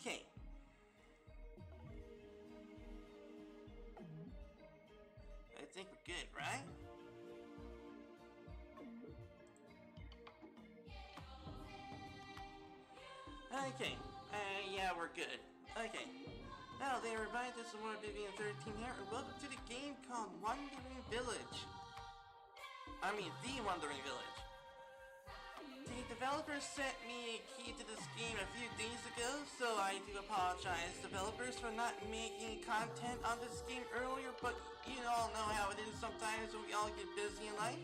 Okay. I think we're good, right? Okay. Yeah, we're good. Okay. Hello there, everybody. This is More Vivian 13 here, and welcome to the game called Wandering Village. I mean, The Wandering Village. The developers sent me a key to this game a few days ago, so I do apologize, developers, for not making content on this game earlier, but you all know how it is sometimes when we all get busy in life.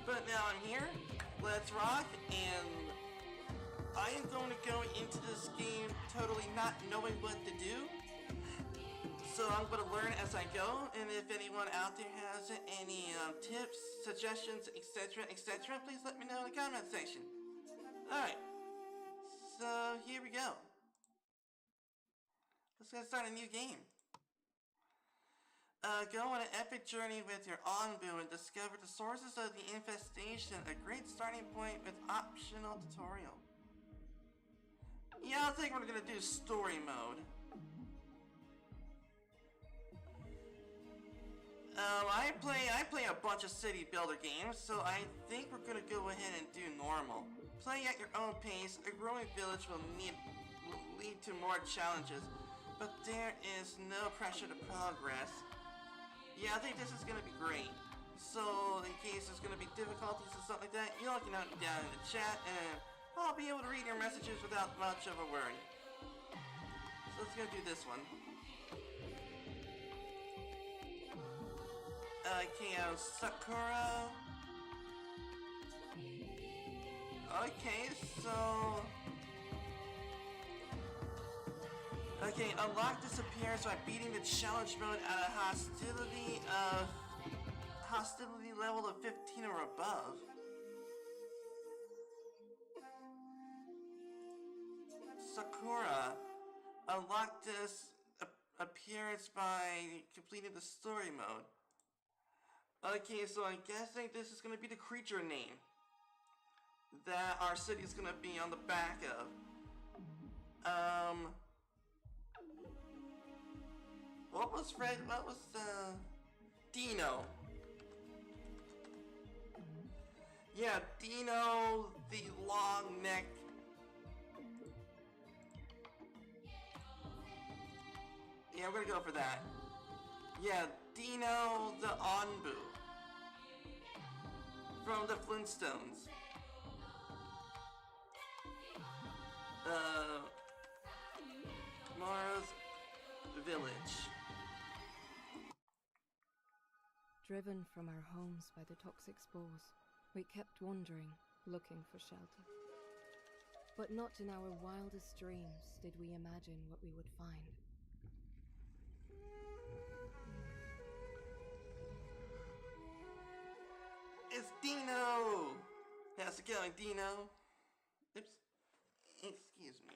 But now I'm here, let's rock, and I am going to go into this game totally not knowing what to do. So I'm going to learn as I go, and if anyone out there has any tips, suggestions, etc., please let me know in the comment section. Alright, so here we go. Let's get started a new game. Go on an epic journey with your Onbu and discover the sources of the infestation, a great starting point with optional tutorial. Yeah, I think we're gonna do story mode. I play a bunch of city builder games, so I think we're gonna go ahead and do normal. Play at your own pace. A growing village will lead to more challenges, but there is no pressure to progress. Yeah, I think this is gonna be great. So, in case there's gonna be difficulties or something like that, you all can note it down in the chat, and I'll be able to read your messages without much of a worry. So let's go do this one. Okay, Sakura. Okay, so... Okay, unlock disappears by beating the challenge mode at a hostility level of 15 or above. Sakura, unlock this appearance by completing the story mode. Okay, so I'm guessing this is gonna be the creature name that our city is gonna be on the back of. What was Dino? Yeah, Dino, the long neck. Yeah, we're gonna go for that. Yeah, Dino the Onbu from the Flintstones. Mara's village. Driven from our homes by the toxic spores, we kept wandering, looking for shelter. But not in our wildest dreams did we imagine what we would find. It's Dino! How's it going, Dino? Oops. Excuse me.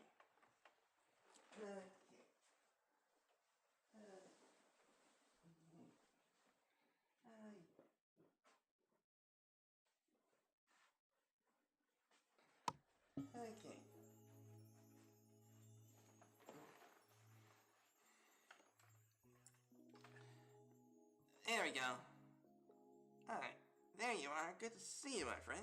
Okay. There we go. Alright, there you are. Good to see you, my friend.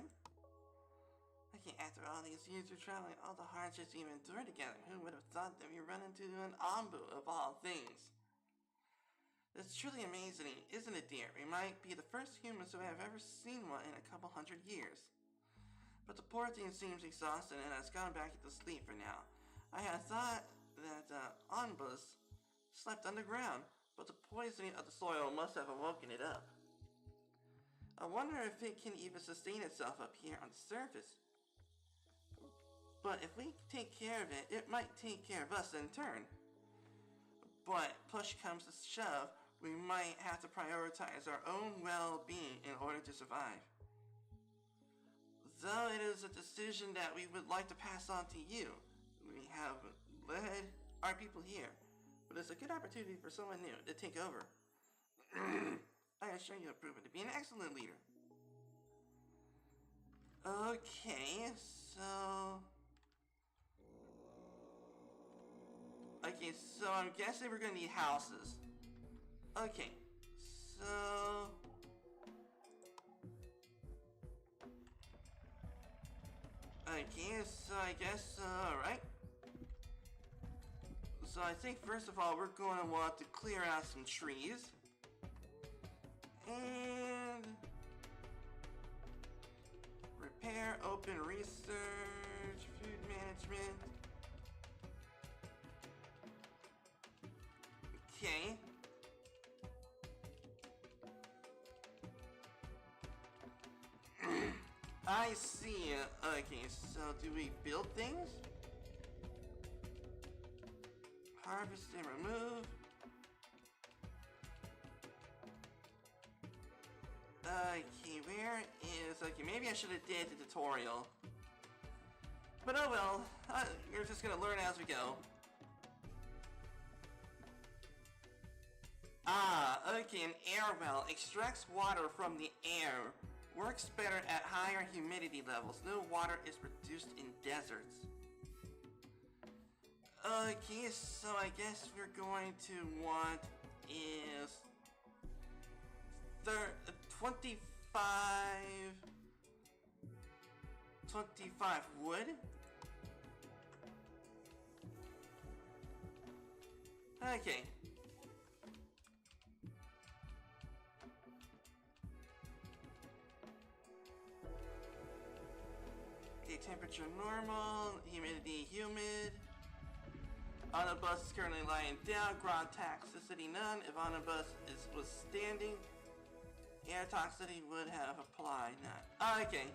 Okay, after all these years of traveling, all the hardships we've endured together, who would have thought that we run into an Onbu of all things? It's truly amazing, isn't it, dear? We might be the first humans who have ever seen one in a couple hundred years. But the poor thing seems exhausted and has gone back into sleep for now. I had thought that Onbus slept underground, but the poisoning of the soil must have awoken it up. I wonder if it can even sustain itself up here on the surface. But if we take care of it, it might take care of us in turn. But push comes to shove, we might have to prioritize our own well-being in order to survive. Though it is a decision that we would like to pass on to you, we have led our people here, but it's a good opportunity for someone new to take over. I assure you have proven to be an excellent leader. Okay, so... Okay, so I'm guessing we're gonna need houses. Okay, so... Okay, so I guess, alright. So I think first of all, we're going to want to clear out some trees. And... repair, open research, food management. Okay. I see. Okay, so do we build things? Harvest and remove. Okay, where is... Okay, maybe I should have did the tutorial. But oh well, we're just gonna learn as we go. Ah, okay, an air well extracts water from the air. Works better at higher humidity levels. No water is produced in deserts. Okay, so I guess we're going to want is 25 wood. Okay. Okay, temperature normal, humidity humid. Omnibus is currently lying down, ground toxicity none. If Omnibus was standing, air toxicity would have applied none. Okay.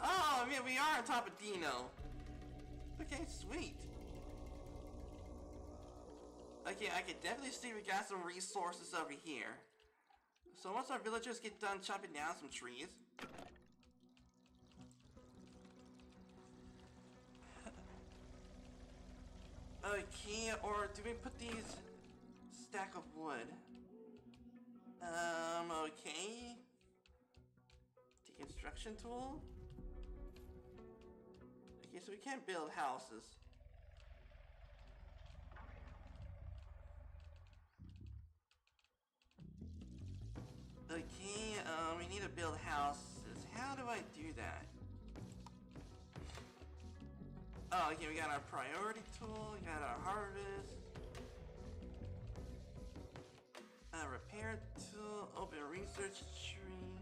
Oh, I mean, we are on top of Dino. Okay, sweet. Okay, I can definitely see we got some resources over here. So once our villagers get done chopping down some trees, okay, or do we put these stack of wood? Okay. The construction tool? Okay, so we can't build houses. Okay, we need to build houses. How do I do that? Oh, okay, we got our priority tool, we got our harvest. Repair tool, open research tree.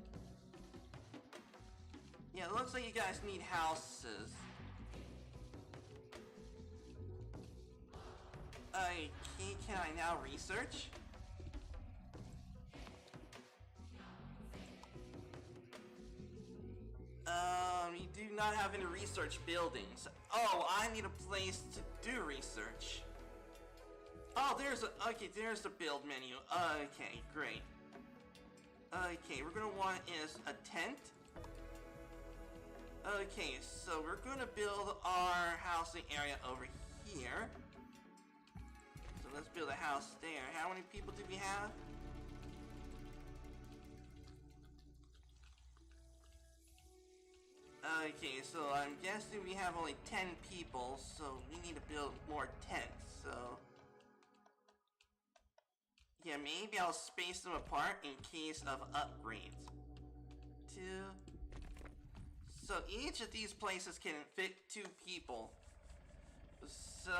Yeah, it looks like you guys need houses. Okay, can I now research? You do not have any research buildings. Oh, I need a place to do research. Oh, there's the build menu. Okay, great. Okay, we're gonna want is a tent. Okay, so we're gonna build our housing area over here. So let's build a house there. How many people do we have? Okay, so I'm guessing we have only 10 people, so we need to build more tents, so... Yeah, maybe I'll space them apart in case of upgrades. 2... So each of these places can fit 2 people. So...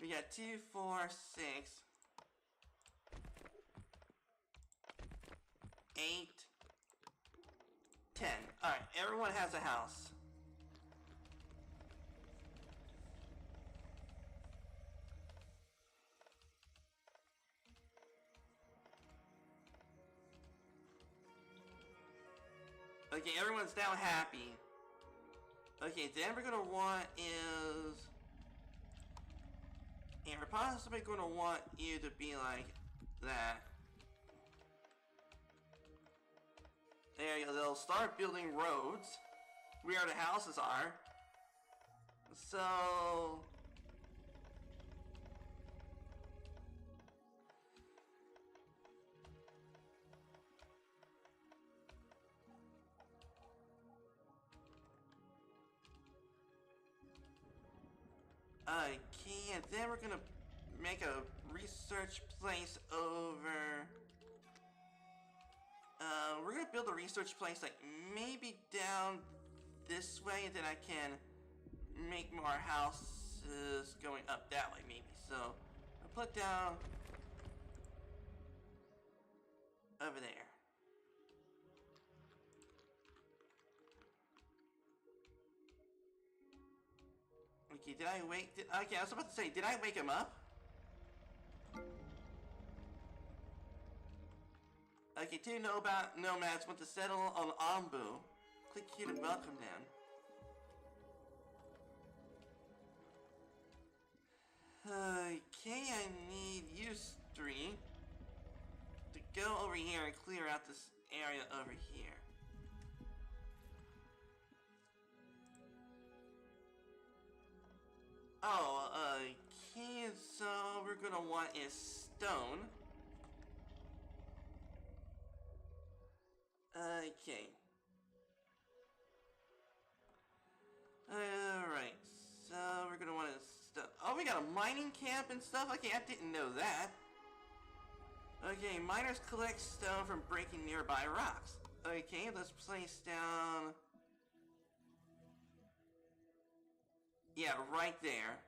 we got 2, 4, 6... 8... 10. Alright, everyone has a house. Okay, everyone's now happy. Okay, then we're gonna want is... and we're possibly gonna want you to be like that. There you go, they'll start building roads where the houses are. So... Okay, and then we're gonna make a research place over... we're gonna build a research place like maybe down this way, then I can make more houses going up that way maybe. So I'll put down over there. Okay, did I wake... okay, I was about to say, did I wake him up? Okay, two nomads want to settle on Ambu. Click here to welcome them. Okay, I need you three to go over here and clear out this area over here. Oh, okay, so we're gonna want is stone. Okay. Alright, so we're gonna want to... oh, we got a mining camp and stuff? Okay, I didn't know that. Okay, miners collect stone from breaking nearby rocks. Okay, let's place down... yeah, right there.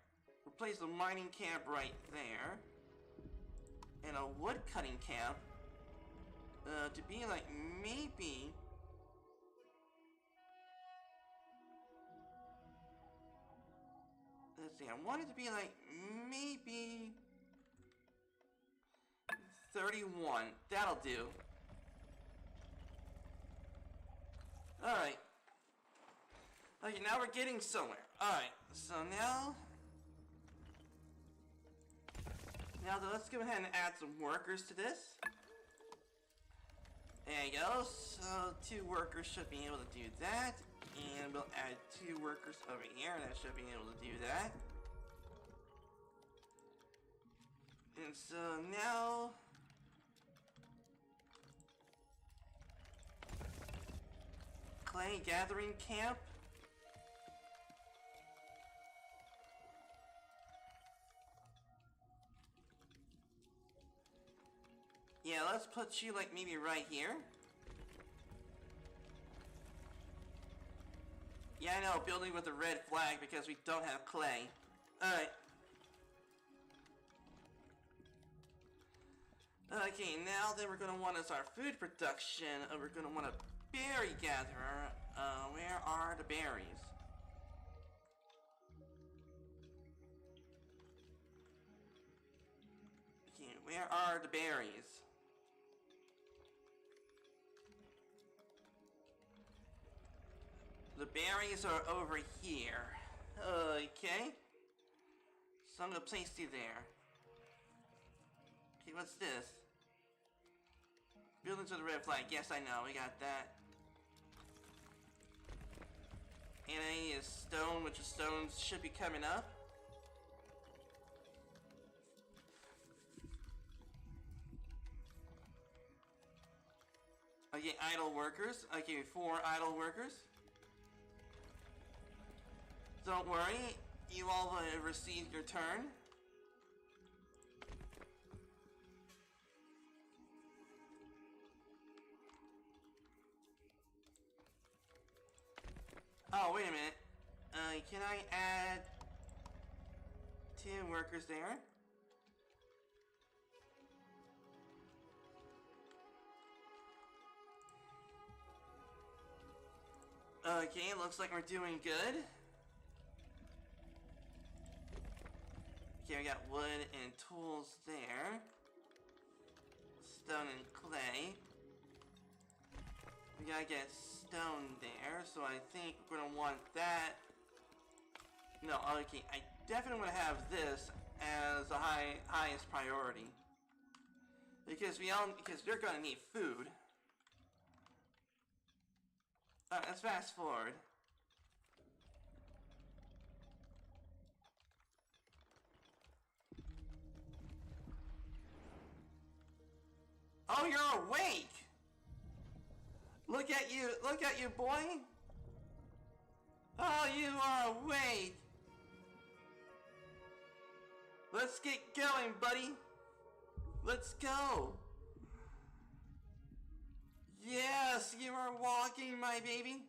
Replace the mining camp right there. And a wood cutting camp. To be like maybe... let's see, I want it to be like maybe 31. That'll do. Alright. Okay, now we're getting somewhere. Alright, so now let's go ahead and add some workers to this. There you go. So 2 workers should be able to do that. And we'll add 2 workers over here. That should be able to do that. And so now... clay gathering camp. Yeah, let's put you like maybe right here. Yeah, I know, building with a red flag because we don't have clay. Alright. Okay, now then we're gonna want as our food production, we're gonna want a berry gatherer. Where are the berries? Okay, where are the berries? The berries are over here. Okay. So I'm gonna place you there. Okay, what's this? Buildings with a red flag. Yes, I know. We got that. And I need a stone, which is stones should be coming up. Okay, idle workers. Okay, 4 idle workers. Don't worry, you all have received your turn. Oh, wait a minute. Can I add 2 workers there? Okay, looks like we're doing good. Okay, we got wood and tools there. Stone and clay. We gotta get stone there, so I think we're gonna want that. No, okay, I definitely want to have this as the highest priority. Because they're gonna need food. Let's fast forward. Oh, you're awake! Look at you, boy! Oh, you are awake! Let's get going, buddy. Let's go. Yes, you are walking, my baby.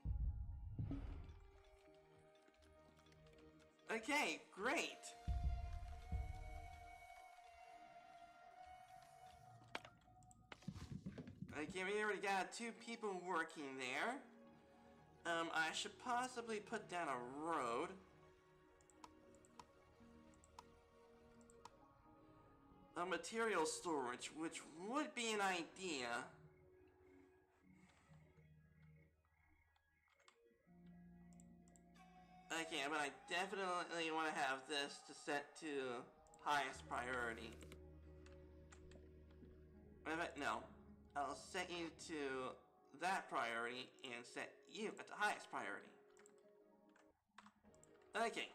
Okay, great. Okay, we already got 2 people working there. I should possibly put down a road. A material storage, which would be an idea. Okay, but I definitely want to have this to set to highest priority. No, I'll set you to that priority and set you at the highest priority. Okay.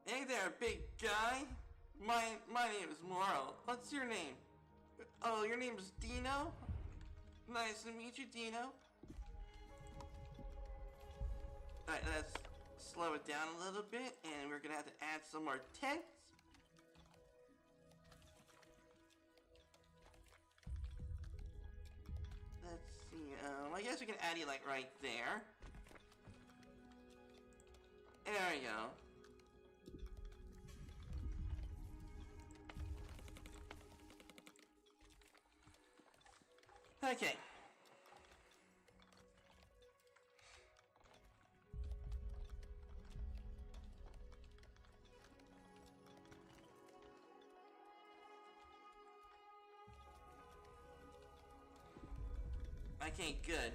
Hey there, big guy. My name is Moro. What's your name? Oh, your name is Dino? Nice to meet you, Dino. Alright, let's slow it down a little bit, and we're gonna have to add some more tents. Let's see, I guess we can add you like right there. There we go. Okay. Okay, good.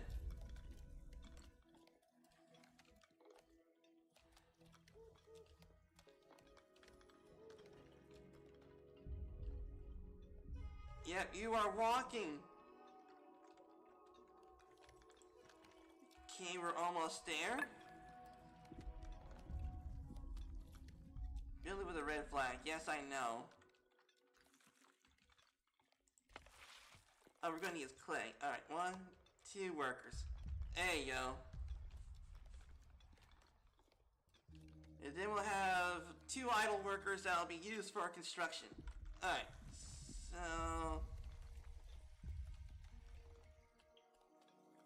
Yep, you are walking. Okay, we're almost there. Billy with a red flag. Yes, I know. Oh, we're gonna use clay. Alright, 1, 2 workers. There you go. And then we'll have 2 idle workers that will be used for our construction. Alright, so...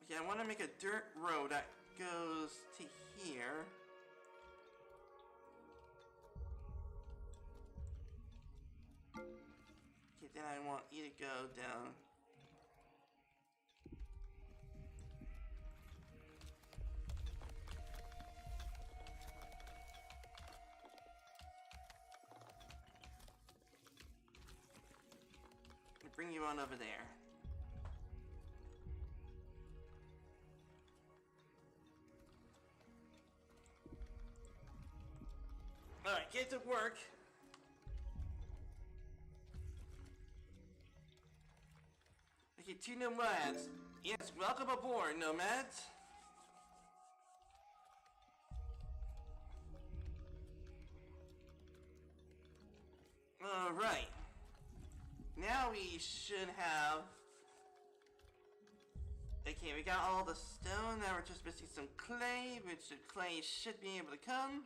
Okay, I want to make a dirt road that goes to here. Okay, then I want you to go down. Bring you on over there. Alright, get to work. Okay, 2 nomads. Yes, welcome aboard, nomads. Alright. Now we should have... Okay, we got all the stone. Now we're just missing some clay, which the clay should be able to come.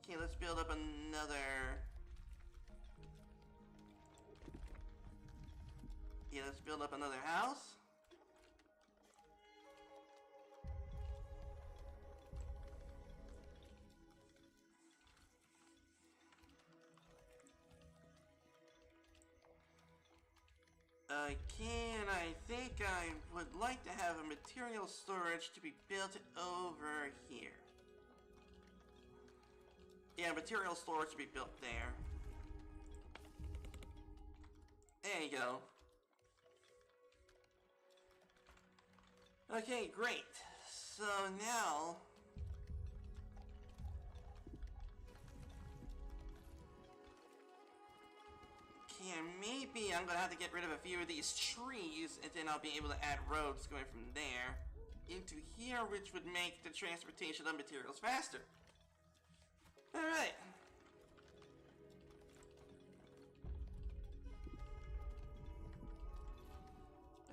Okay, let's build up another... Yeah, let's build up another house. And I think I would like to have a material storage to be built over here. Yeah, material storage to be built there. There you go. Okay, great. So now... Okay, maybe I'm gonna have to get rid of a few of these trees, and then I'll be able to add roads going from there into here, which would make the transportation of materials faster. Alright.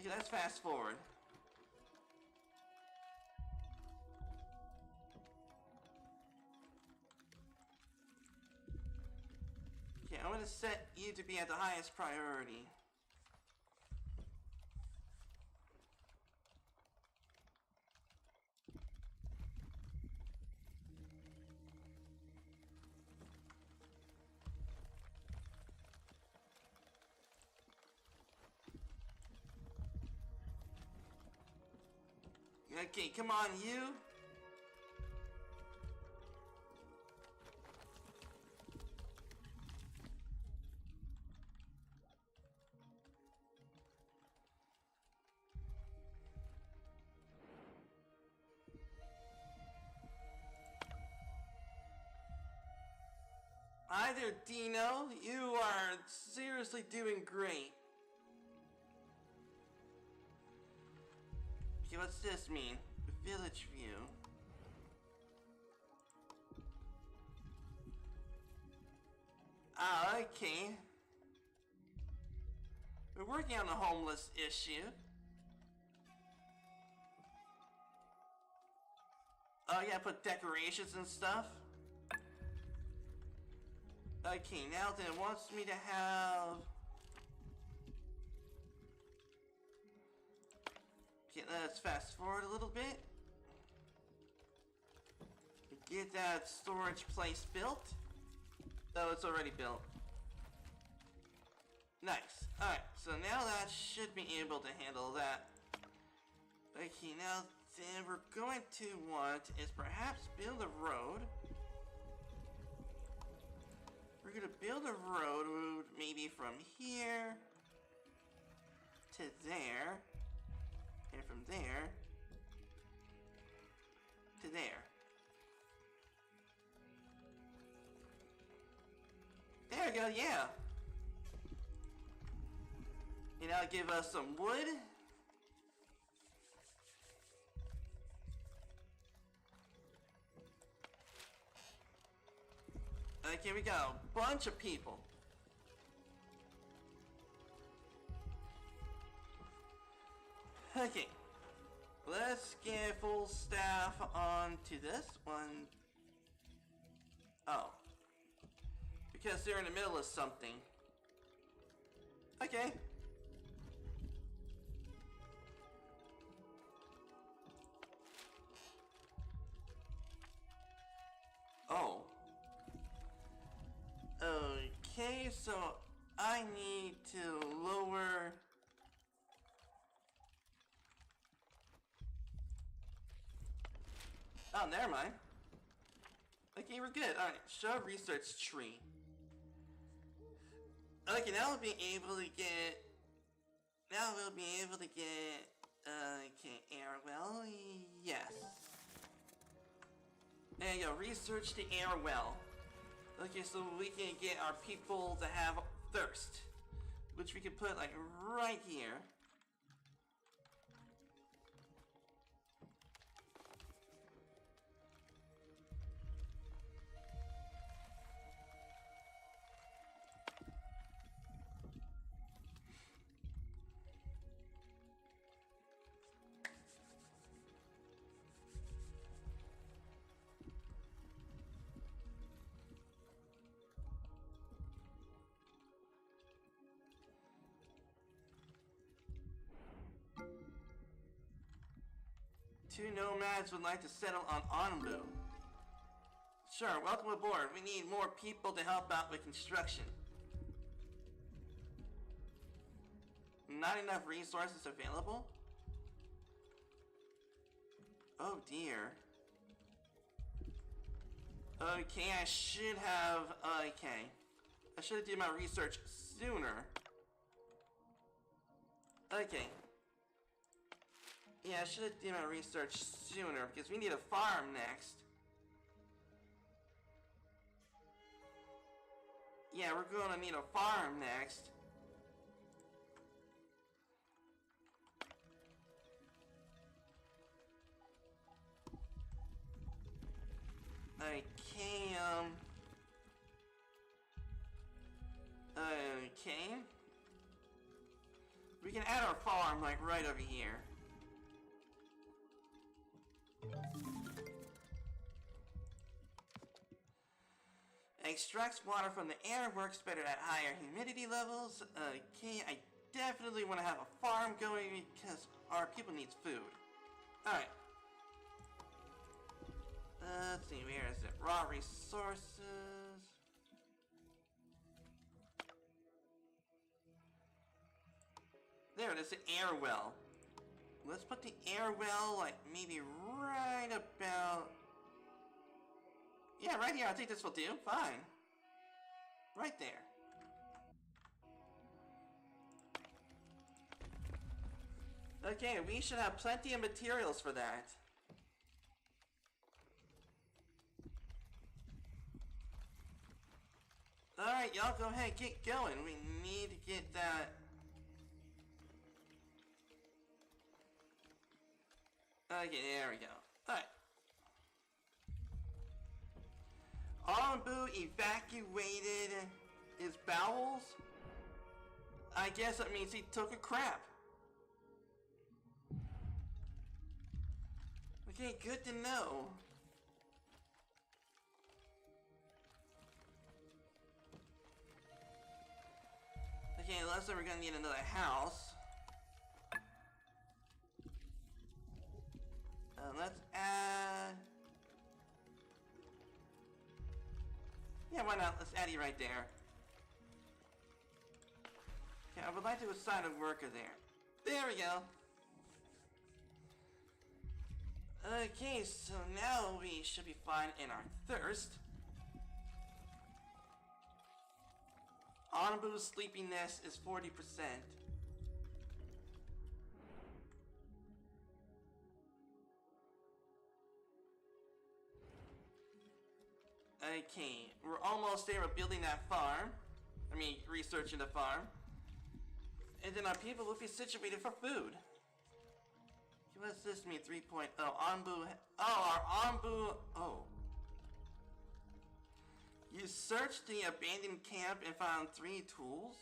Okay, let's fast forward. Okay, I'm gonna set you to be at the highest priority. Okay, come on, you. Hi there, Dino. You are seriously doing great. Okay, what's this mean? Village view. Ah, okay. We're working on the homeless issue. Oh yeah, put decorations and stuff. Okay, now then it wants me to have... Okay, let's fast forward a little bit. Get that storage place built. Oh, it's already built. Nice. Alright, so now that should be able to handle that. Okay, now then we're going to want is perhaps build a road. We're gonna build a road maybe from here to there, and from there to there. There we go, yeah. And that'll give us some wood. Okay, we got a bunch of people. Okay. Let's get full staff onto this one. Oh. Because they're in the middle of something. Okay. Oh. Okay, so I need to lower... Oh, never mind. Okay, we're good. Alright, show research tree. Okay, now we'll be able to get... Now we'll be able to get... Okay, air well, yes. There you go, research the air well. Okay, so we can get our people to have thirst. Which we can put, like, right here. Two nomads would like to settle on Onbu. Sure, welcome aboard. We need more people to help out with construction. Not enough resources available? Oh dear. Okay, I should have... Okay. I should have did my research sooner. Okay. Yeah, I should have done my research sooner, because we need a farm next. Yeah, we're going to need a farm next. Okay, okay. We can add our farm, like, right over here. Extracts water from the air, works better at higher humidity levels. Okay, I definitely want to have a farm going because our people need food. Alright. Let's see, where is it? Raw resources. There it is, the air well. Let's put the air well, like, maybe right about... Yeah, right here. I think this will do. Fine. Right there. Okay, we should have plenty of materials for that. Alright, y'all go ahead, get going. We need to get that... Okay, there we go. Alright. Onbu evacuated his bowels? I guess that means he took a crap. Okay, good to know. Okay, looks like we're gonna need another house. Let's add... Yeah, why not? Let's add you right there. Okay, I would like to assign a worker there. There we go. Okay, so now we should be fine in our thirst. Onbu's sleepiness is 40%. Okay, we're almost there with building that farm. I mean, researching the farm. And then our people will be situated for food. Okay, what's this mean? 3.0. Onbu. Oh, our Onbu. Oh. You searched the abandoned camp and found 3 tools?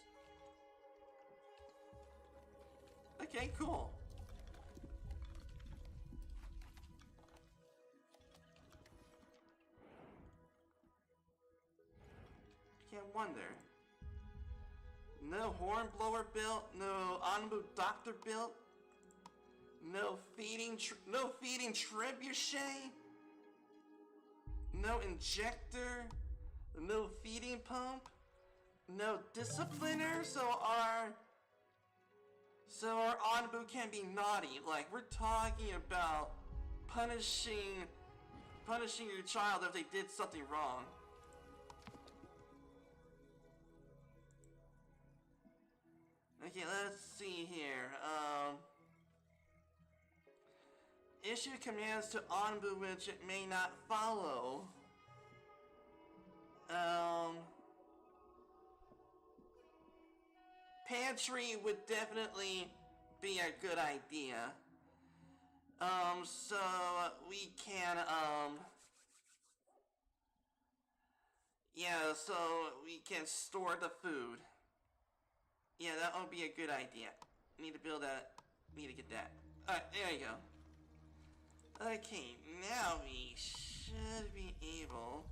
Okay, cool. Can't wonder. No hornblower built, no Onbu doctor built, no feeding trebuchet, no injector, no feeding pump, no discipliner, so our Onbu can be naughty. Like, we're talking about punishing your child if they did something wrong. Okay, let's see here. Issue commands to Onbu which it may not follow. Pantry would definitely be a good idea. So we can, yeah, so we can store the food. Yeah, that would be a good idea. Need to build that. Need to get that. Alright, there you go. Okay, now we should be able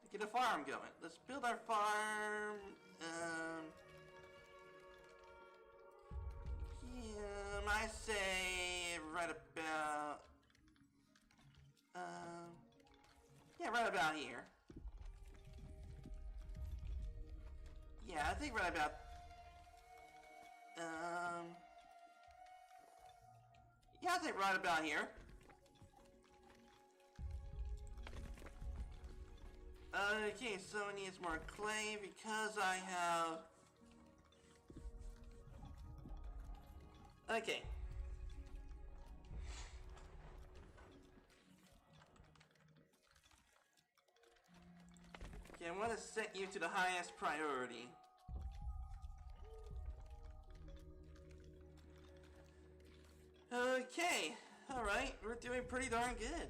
to get a farm going. Let's build our farm. Yeah, I say right about, yeah, right about here. Yeah, I think right about, yeah, I think right about here. Okay, so it needs more clay because I have... Okay. Okay, I want to set you to the highest priority. Okay, alright, we're doing pretty darn good.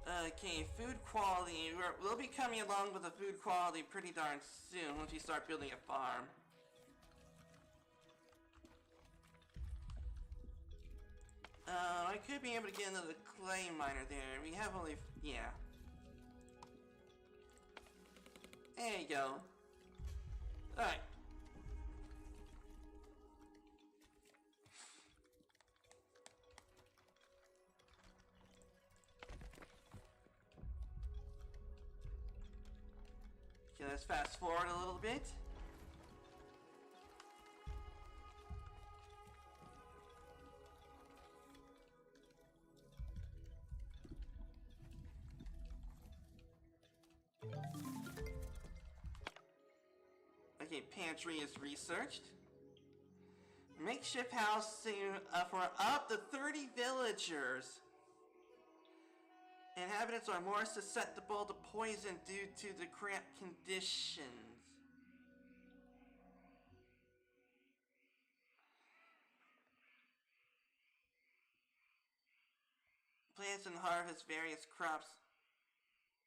Okay, food quality. We'll be coming along with the food quality pretty darn soon once we start building a farm. I could be able to get another clay miner there. We have only... yeah. There you go. Alright. Okay, let's fast forward a little bit. Okay, pantry is researched. Makeshift housing for up to 30 villagers. Inhabitants are more susceptible to poison due to the cramped conditions. Plants and harvest various crops.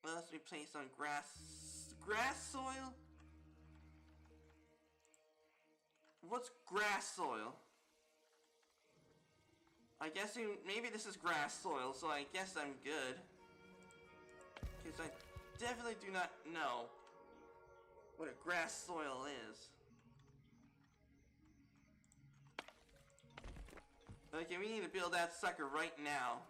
Must be placed on grass soil? What's grass soil? I guess maybe this is grass soil, so I guess I'm good. Because I definitely do not know what a grass soil is. Okay, we need to build that sucker right now.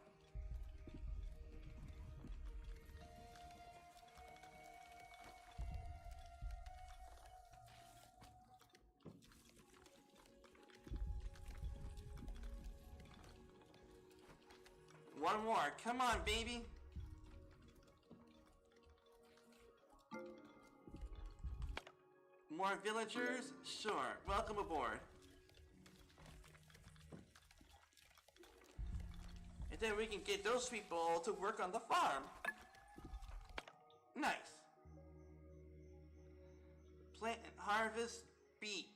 One more. Come on, baby. More villagers? Sure. Welcome aboard. And then we can get those people to work on the farm. Nice. Plant and harvest beet.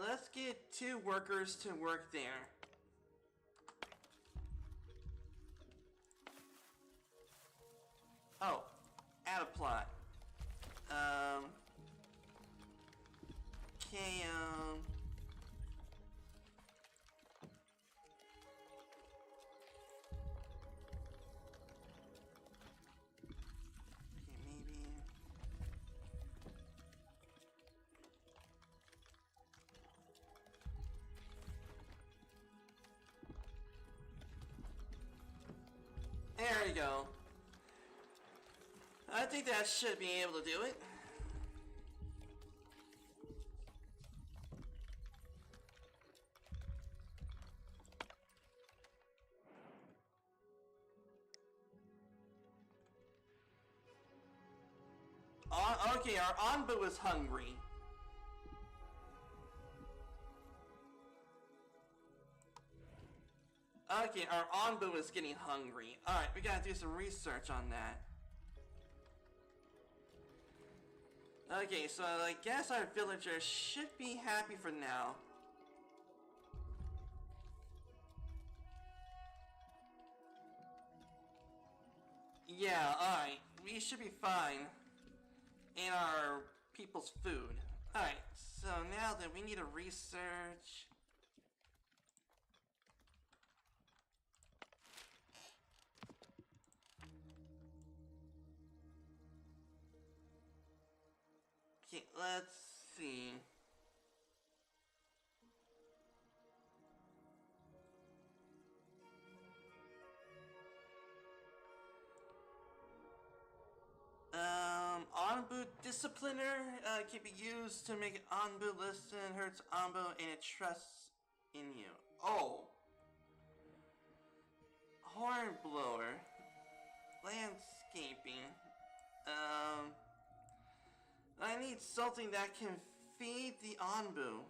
Let's get 2 workers to work there. Oh, add a plot. Okay, maybe... There you go. I think that should be able to do it. Okay, our Anbu is hungry. Okay, our Anbu is getting hungry. Alright, we gotta do some research on that. Okay, so I guess our villagers should be happy for now. Yeah, alright. We should be fine in our people's food. Alright, so now that we need to research... Okay, let's see. Anbu Discipliner can be used to make an Anbu listen, hurts Anbu, and it trusts in you. Oh! Hornblower. Landscaping. I need something that can feed the Anbu.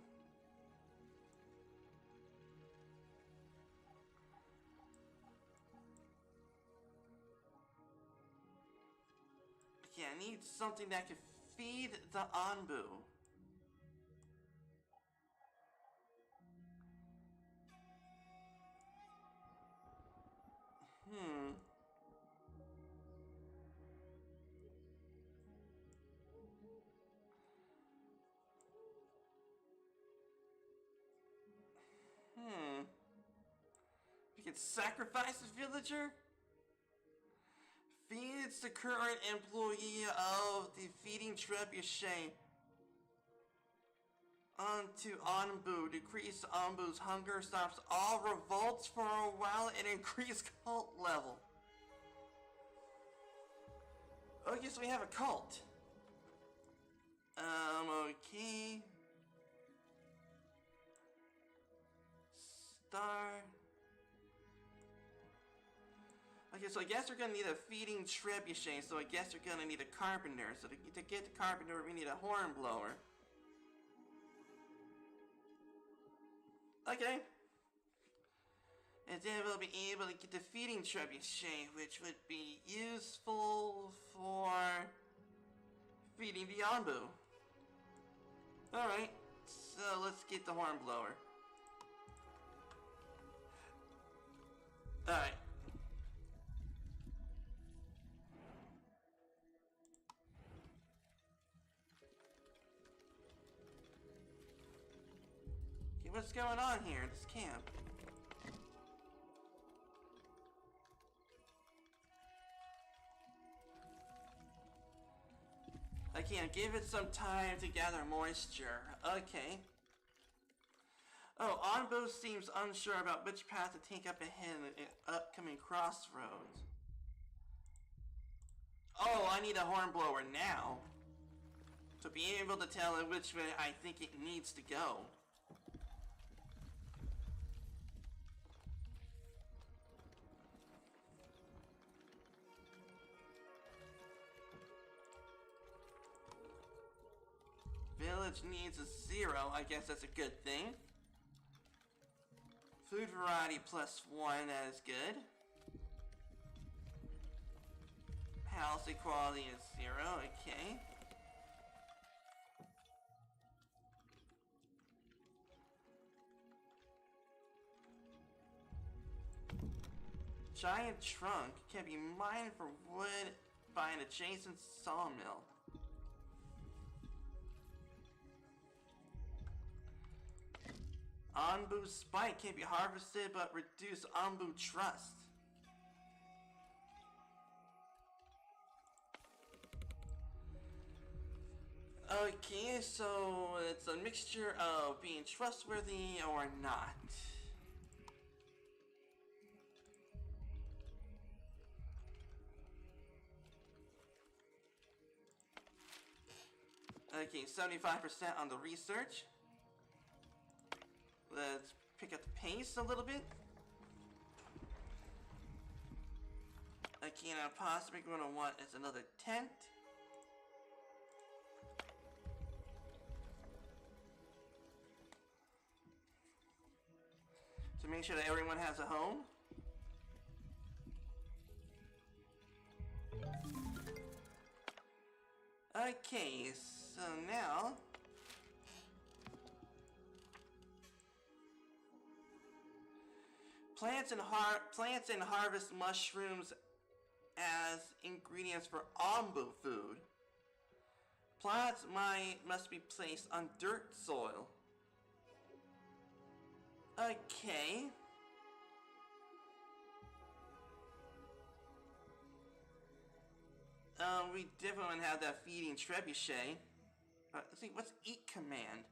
Yeah, I need something that can feed the Anbu. can sacrifice a villager? Feeds the current employee of defeating Trebuchet onto Anbu. Decrease Anbu's hunger, stops all revolts for a while, and increase cult level. Okay, so we have a cult. Okay. Star. Okay, so I guess we're gonna need a feeding trebuchet, so I guess we're gonna need a carpenter. So to get the carpenter, we need a hornblower. Okay. And then we'll be able to get the feeding trebuchet, which would be useful for feeding the Anbu. Alright, so let's get the hornblower. Alright. Okay, what's going on here at this camp? I can't give it some time to gather moisture. Okay. Oh, Anbu seems unsure about which path to take up ahead in an upcoming crossroads. Oh, I need a hornblower now. To be able to tell it which way I think it needs to go. Village needs a 0. I guess that's a good thing. Food variety +1, that is good. House equality is 0, okay. Giant trunk can be mined for wood by an adjacent sawmill. Anbu spike can be harvested but reduce Anbu trust. Okay, so it's a mixture of being trustworthy or not. Okay, 75% on the research. Let's pick up the pace a little bit. Okay, now possibly going to want is another tent. To make sure that everyone has a home. Okay, so now plants and harvest mushrooms as ingredients for Anbu food. Plants must be placed on dirt soil. Okay. We definitely want to have that feeding trebuchet. Let's see, what's eat command?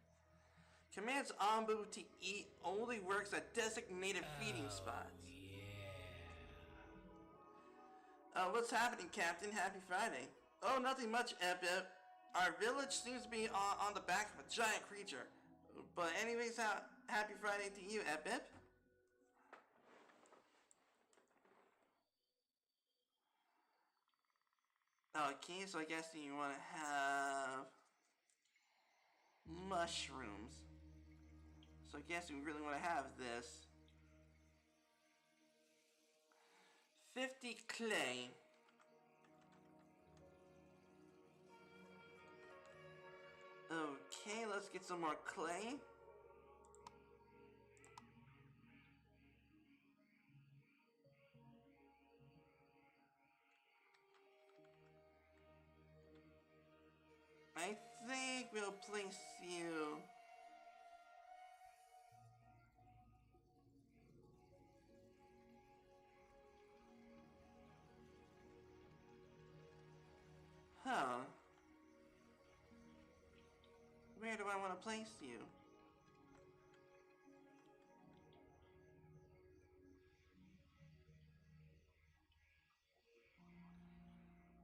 Commands Anbu to eat only works at designated feeding spots. Yeah. What's happening, Captain? Happy Friday. Oh, nothing much, Ep. Our village seems to be on the back of a giant creature. But anyways, happy Friday to you, Ep. Okay, so I guess you want to have mushrooms. So I guess we really want to have this. 50 clay. Okay, let's get some more clay. I think we'll place you Where do I want to place you?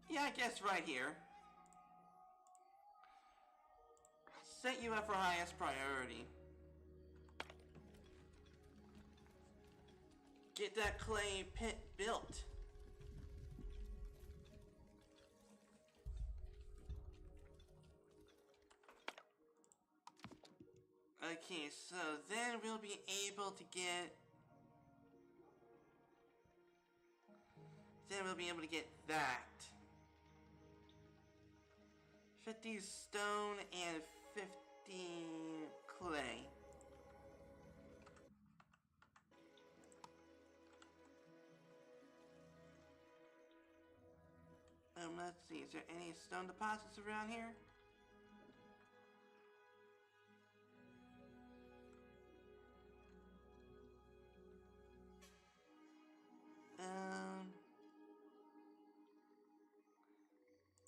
Yeah, I guess right here. Set you up for highest priority. Get that clay pit built. Okay, so then we'll be able to get... Then we'll be able to get that. 50 stone and 50 clay. Let's see, is there any stone deposits around here?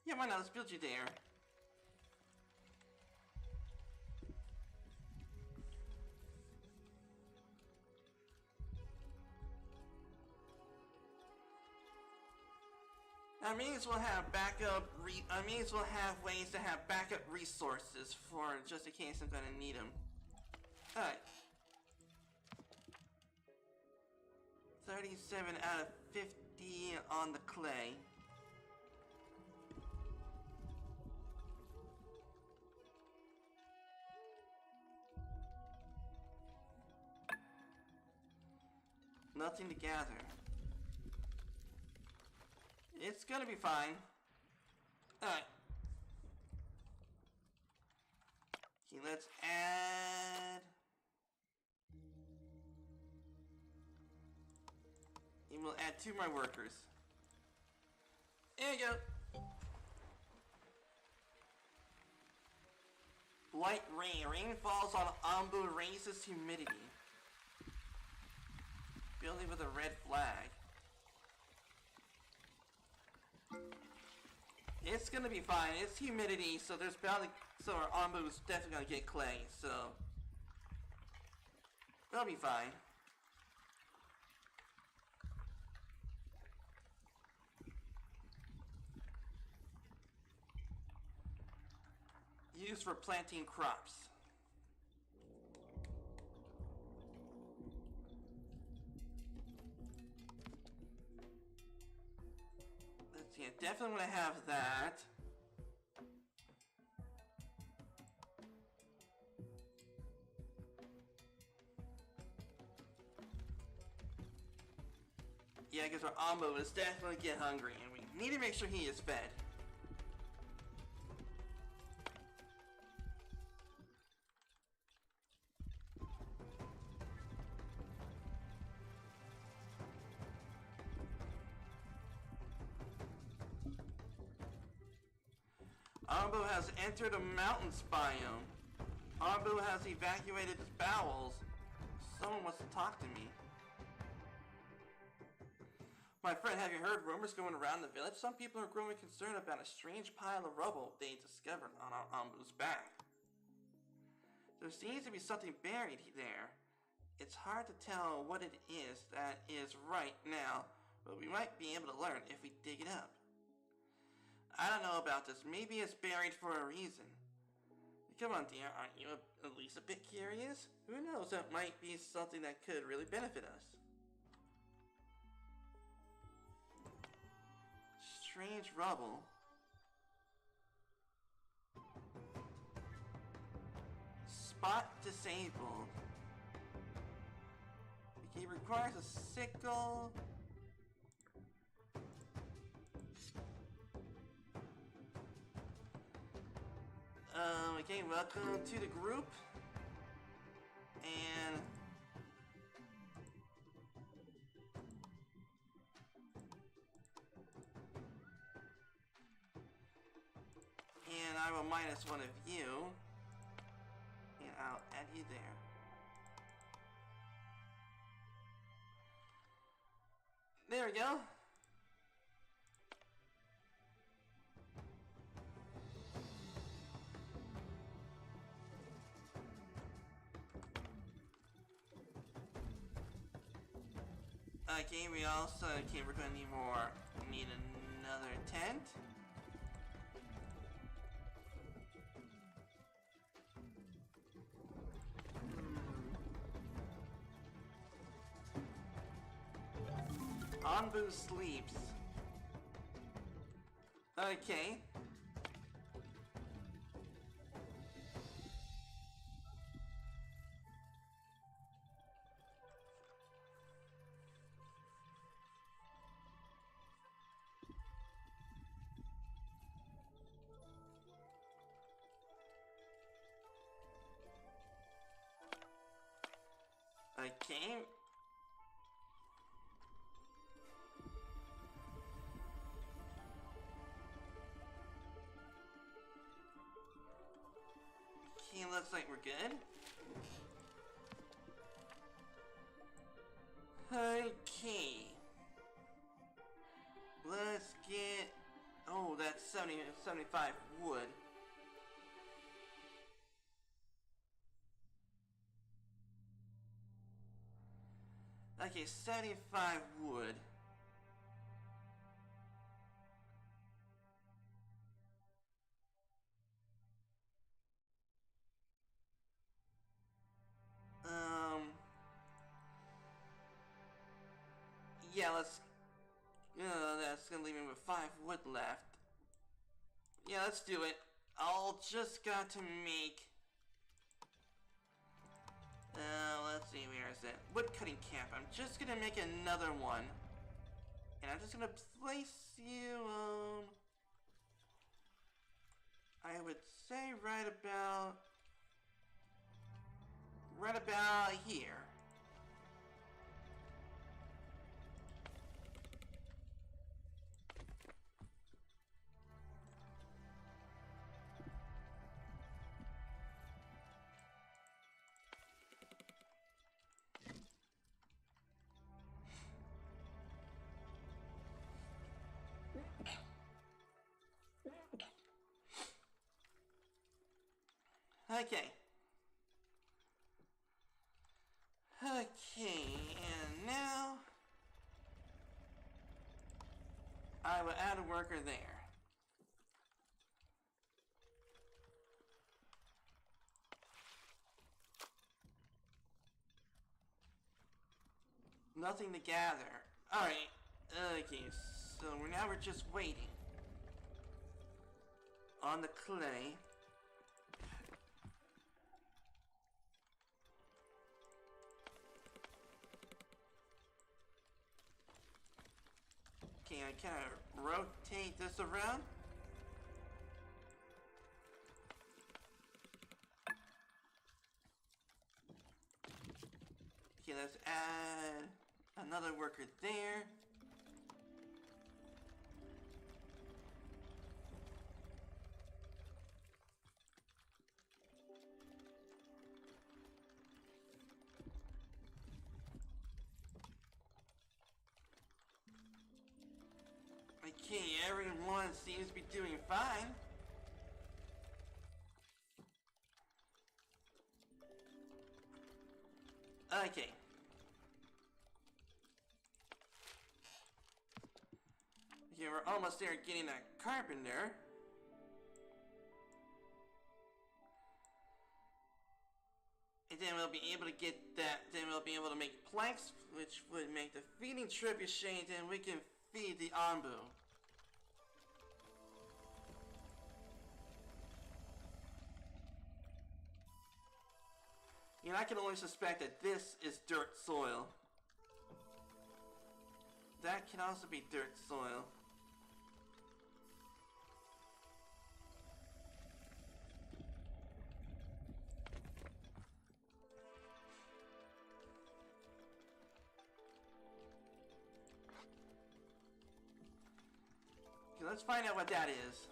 Yeah, why not? Let's build you there. That means we'll have we'll have ways to have backup resources for just in case I'm gonna need them. Alright. 37 out of 50 on the clay. Nothing to gather. It's gonna be fine. Alright. Okay, let's add... And we'll add 2 more workers. There you go. Light rain. Rain falls on Ombu, raises humidity. Building with a red flag. It's gonna be fine. It's humidity, so there's bound to, so our Ombu is definitely gonna get clay, so it'll be fine. Used for planting crops. Let's see, I definitely want to have that. Yeah, because our Ombu is definitely get hungry, and we need to make sure he is fed. Ombu has entered a mountains biome. Ombu has evacuated his bowels. Someone wants to talk to me. My friend, have you heard rumors going around the village? Some people are growing concerned about a strange pile of rubble they discovered on our Ombu's back. There seems to be something buried there. It's hard to tell what it is that is right now, but we might be able to learn if we dig it up. I don't know about this. Maybe it's buried for a reason. Come on, dear. Aren't you at least a bit curious? Who knows? That might be something that could really benefit us. Strange rubble. Spot disabled. Okay, requires a sickle. Okay, welcome to the group. And I will minus one of you. And I'll add you there. There we go. Okay, we also, we're gonna need another tent. Anbu sleeps. Okay. Okay. Okay, looks like we're good. Okay. Let's get... Oh, that's 75 wood. Okay, 75 wood. Yeah, let's... that's gonna leave me with 5 wood left. Yeah, let's do it. I'll just got to make... let's see, where is it? Wood cutting camp. I'm just gonna make another one. And I'm just gonna place you, I would say right about here. Okay. Okay, and now I will add a worker there. Nothing to gather. Alright. Okay, so we're just waiting. On the clay. Okay, I kind of rotate this around. Okay, let's add another worker there. Okay, everyone seems to be doing fine. Okay. Okay, we're almost there getting a carpenter. And then we'll be able to get that, then we'll be able to make planks, which would make the feeding trebuchet, and we can feed the Anbu. And I can only suspect that this is dirt soil. That can also be dirt soil. Okay, let's find out what that is.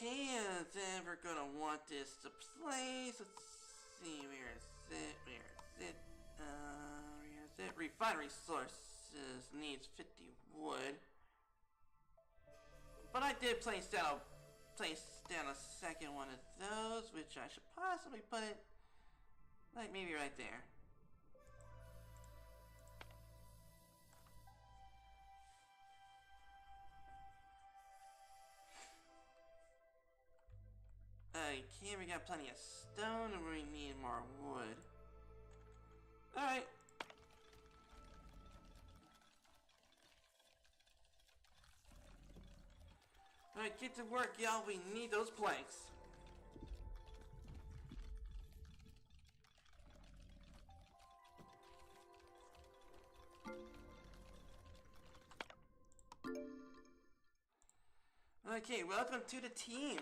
Okay, and then we're gonna want this to place. Let's see, where is it? Where is it? Here's it. Refined resources needs 50 wood. But I did place down a second one of those, which I should possibly put it like maybe right there. Okay, we got plenty of stone, and we need more wood. Alright. Alright, get to work, y'all. We need those planks. Okay, welcome to the team.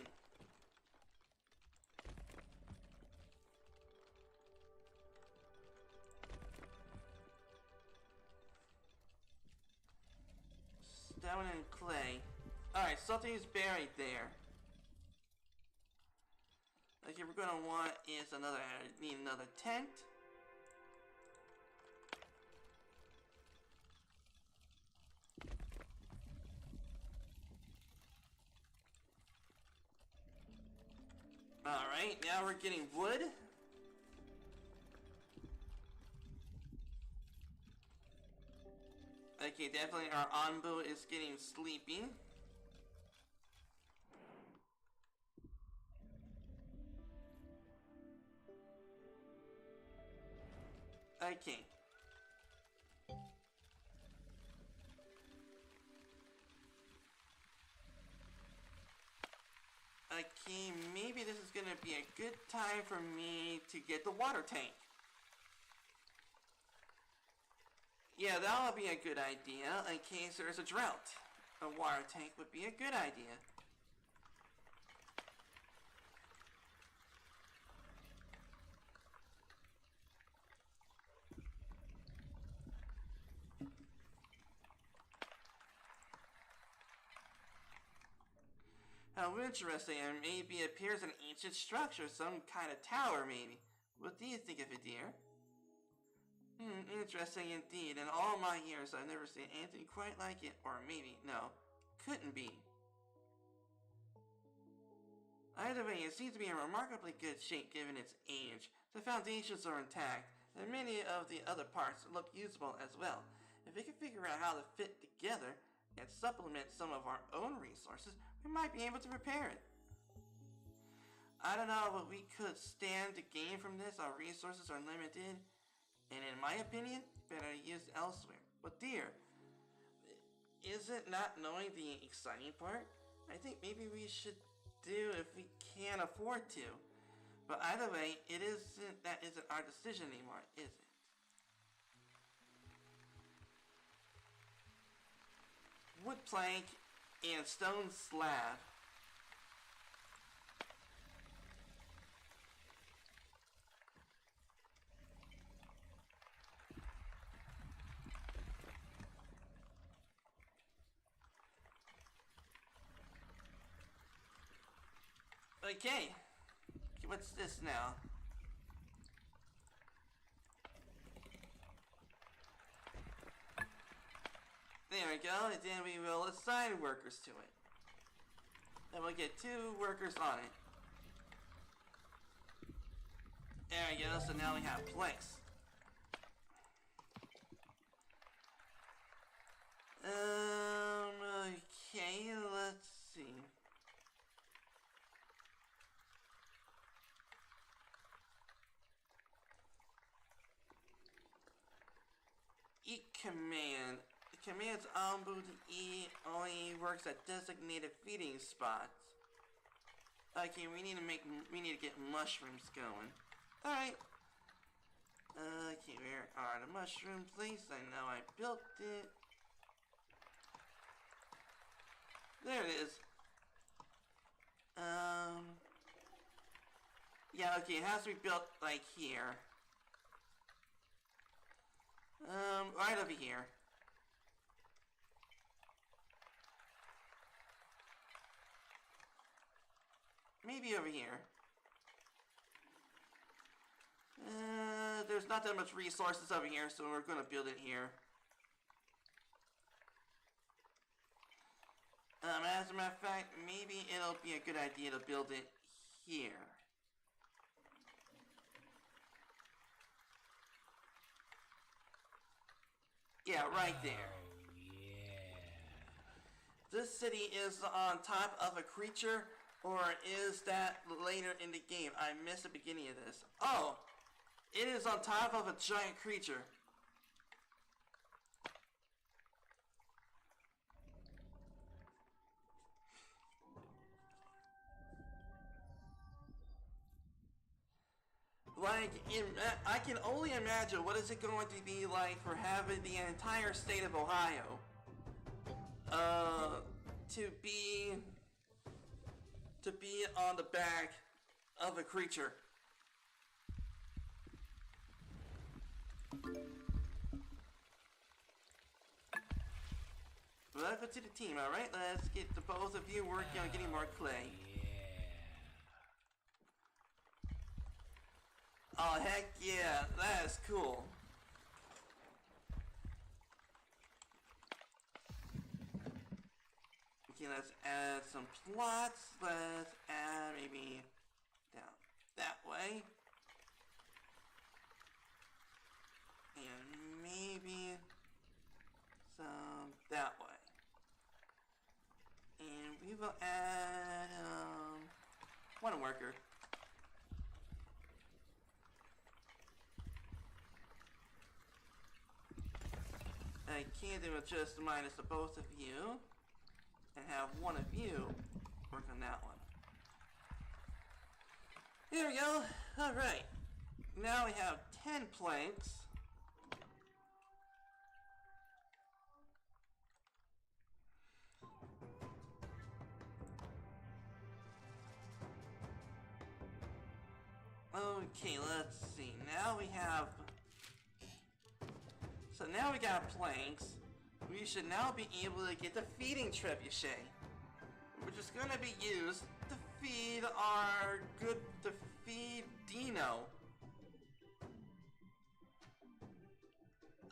Stone and clay. Alright, something is buried there. Okay, we're gonna want is need another tent. Alright, now we're getting wood. Okay, definitely our Anbu is getting sleepy. Okay. Okay, maybe this is gonna be a good time for me to get the water tank. Yeah, that'll be a good idea in case there's a drought. A water tank would be a good idea. How interesting, and maybe appears an ancient structure, some kind of tower maybe. What do you think of it, dear? Interesting indeed. In all my years, I've never seen anything quite like it. Or maybe, no, couldn't be. Either way, it seems to be in remarkably good shape given its age. The foundations are intact, and many of the other parts look usable as well. If we can figure out how to fit together and supplement some of our own resources, we might be able to repair it. I don't know what we could stand to gain from this. Our resources are limited, and in my opinion, better used elsewhere. But dear, is it not knowing the exciting part? I think maybe we should do if we can't afford to. But either way, that isn't our decision anymore, is it? Wood plank and stone slab. Okay, what's this now? There we go, and then we will assign workers to it. And we'll get 2 workers on it. There we go, so now we have planks. Okay, let's see. Eat command. The command's Anbu to eat only works at designated feeding spots. Okay, we need to get mushrooms going. Alright. Okay, where are the mushroom place? I know I built it. There it is. Yeah, okay, it has to be built like here. Right over here. Maybe over here. there's not that much resources over here, so we're gonna build it here. As a matter of fact, maybe it'll be a good idea to build it here. Yeah, right there. Oh, yeah. This city is on top of a creature, or is that later in the game? I missed the beginning of this. Oh, it is on top of a giant creature. Like, I can only imagine what is it going to be like for having the entire state of Ohio, to be on the back of a creature. Welcome to the team, alright? Let's get the both of you working on getting more clay. Oh, heck yeah, that is cool. Okay, let's add some plots. Let's add maybe down that way. And maybe some that way. And we will add, one worker. I can't do it just minus the both of you, and have one of you work on that one. Here we go. Alright. Now we have 10 planks. Okay, let's see. Now we have... So now we got planks. We should now be able to get the feeding trebuchet, which is going to be used to feed Dino.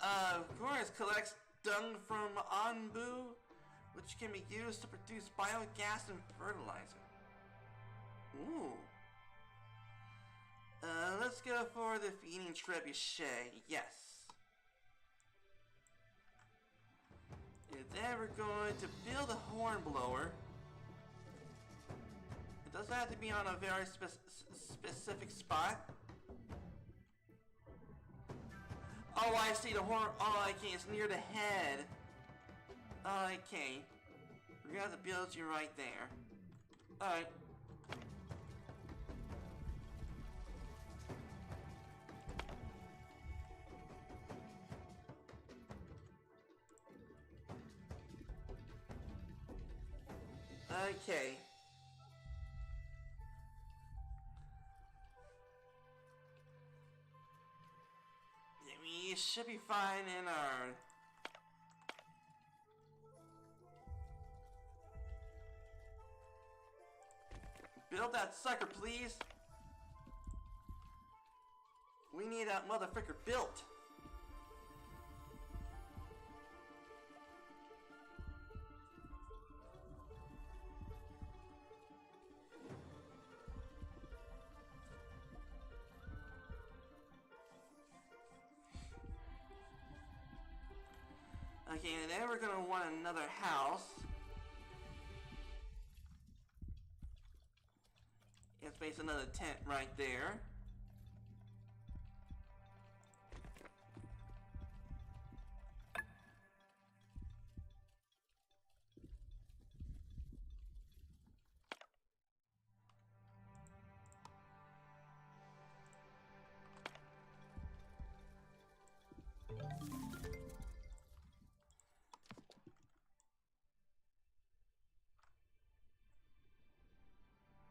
Of course, collects dung from Anbu, which can be used to produce biogas and fertilizer. Ooh. Let's go for the feeding trebuchet. Yes. And then we're going to build a horn blower. It doesn't have to be on a very specific spot. Oh, I see the horn. Oh, okay, it's near the head. Okay. We're gonna have to build you right there. Alright. Okay. We should be fine in our... Build that sucker, please. We need that motherfucker built. Okay, and then we're gonna want another house. Let's place another tent right there.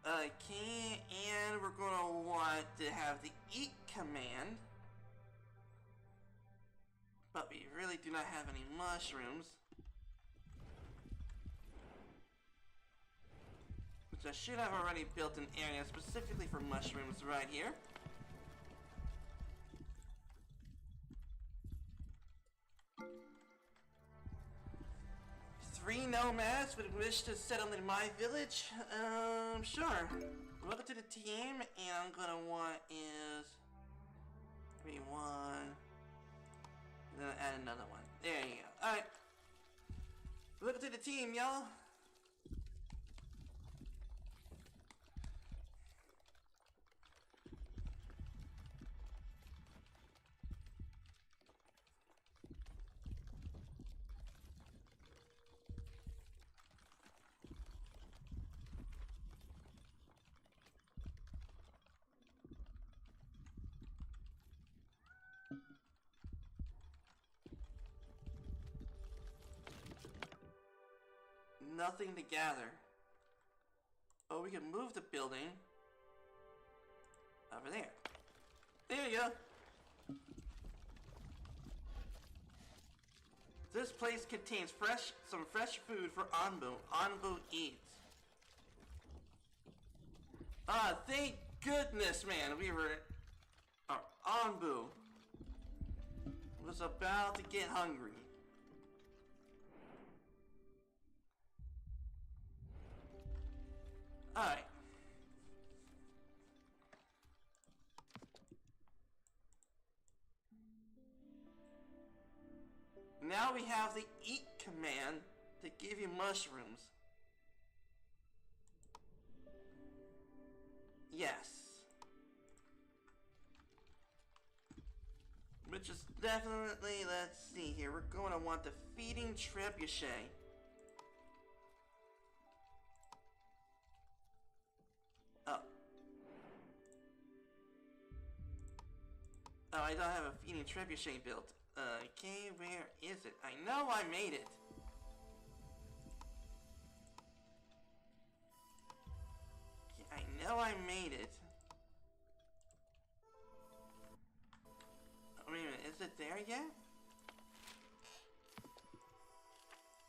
Okay, and we're gonna want to have the eat command. But we really do not have any mushrooms. Which I should have already built an area specifically for mushrooms right here. 3 nomads would wish to settle in my village? Sure. Welcome to the team, and I'm gonna want is... Maybe 1... And then add another one. There you go. Alright. Welcome to the team, y'all. Nothing to gather. Oh, we can move the building over there. There you go. This place contains some fresh food for Anbu. Anbu eats. Ah, thank goodness, man. We were... Anbu was about to get hungry. Alright. Now we have the eat command to give you mushrooms. Yes. Which is definitely, let's see here, we're going to want the feeding trebuchet. Oh. Oh, I don't have a feeding trebuchet built. Okay, where is it? I know I made it. Okay, I know I made it. Oh, wait a minute, is it there yet?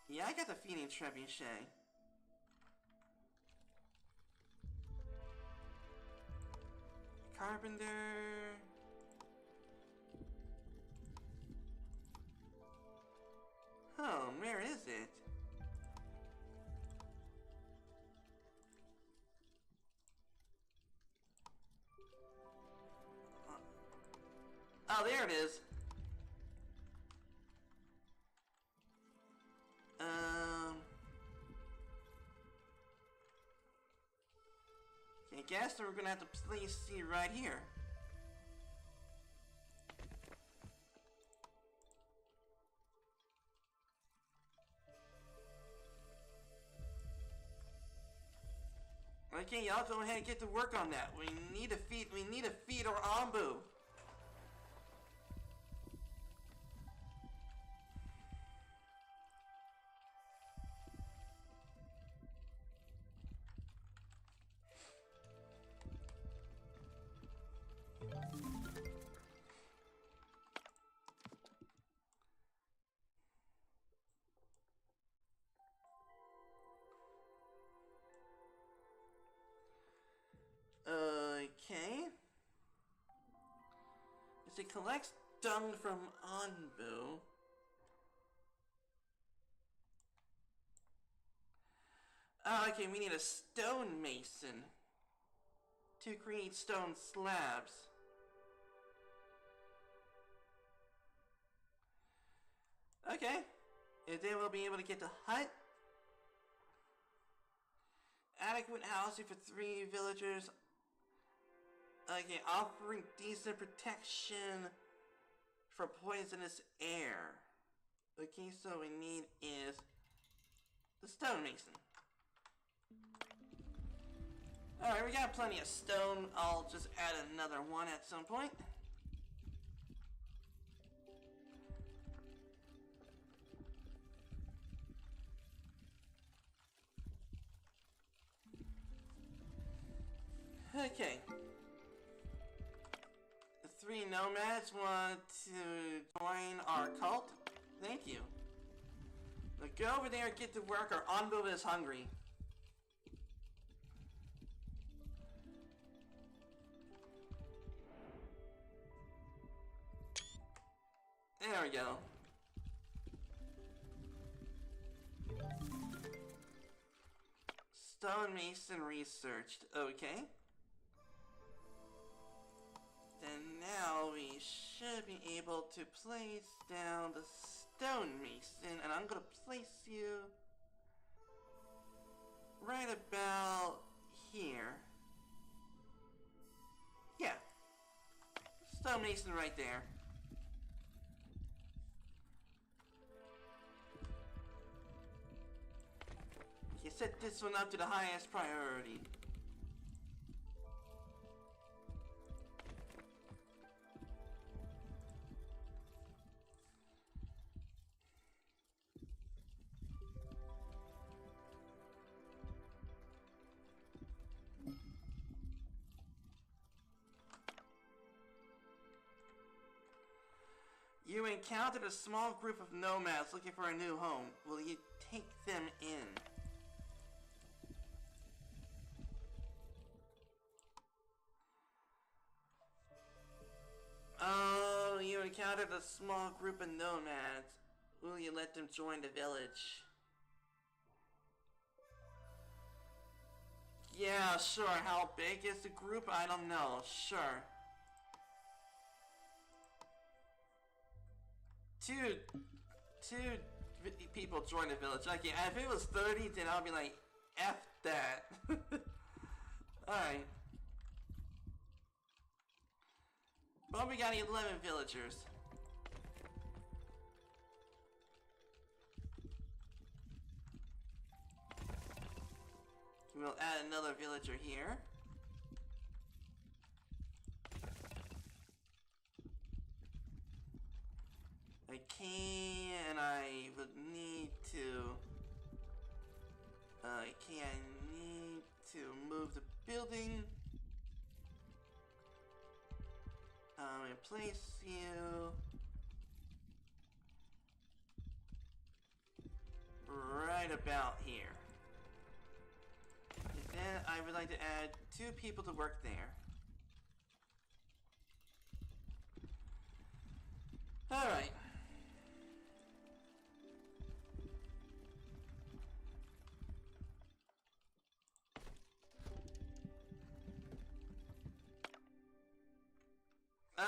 Yeah, I got the feeding trebuchet. Carpenter. Oh, where is it? Oh, there it is. I guess we're gonna have to place C right here. Okay, y'all go ahead and get to work on that. We need to feed our Anbu. Okay. As it collects dung from Anbu. Oh, okay, we need a stone mason to create stone slabs. Okay. And then we'll be able to get the hut. Adequate housing for 3 villagers. Okay, offering decent protection from poisonous air. Okay, so we need is the stonemason. Alright, we got plenty of stone. I'll just add another one at some point. Okay. The 3 nomads want to join our cult. Thank you. Now go over there and get to work. Our Anbu is hungry. There we go. stonemason researched. Okay. Then now we should be able to place down the stonemason, and I'm gonna place you right about here. Yeah. Stonemason right there. You set this one up to the highest priority. You encountered a small group of nomads looking for a new home. Will you take them in? Oh, you encountered a small group of nomads. Will you let them join the village? Yeah, sure. How big is the group? I don't know. Sure. Two people join the village. Okay, if it was 30, then I'll be like, F that. Alright. But we got 11 villagers. We'll add another villager here. Okay, and I would need to... okay, I need to move the building. And place you... right about here. And then I would like to add 2 people to work there. Alright.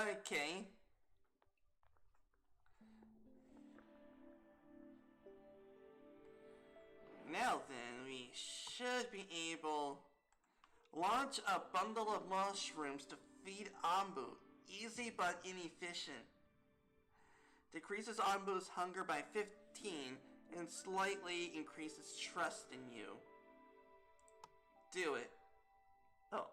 Okay. Now then, we should be able launch a bundle of mushrooms to feed Anbu. Easy but inefficient. Decreases Anbu's hunger by 15 and slightly increases trust in you. Do it. Oh.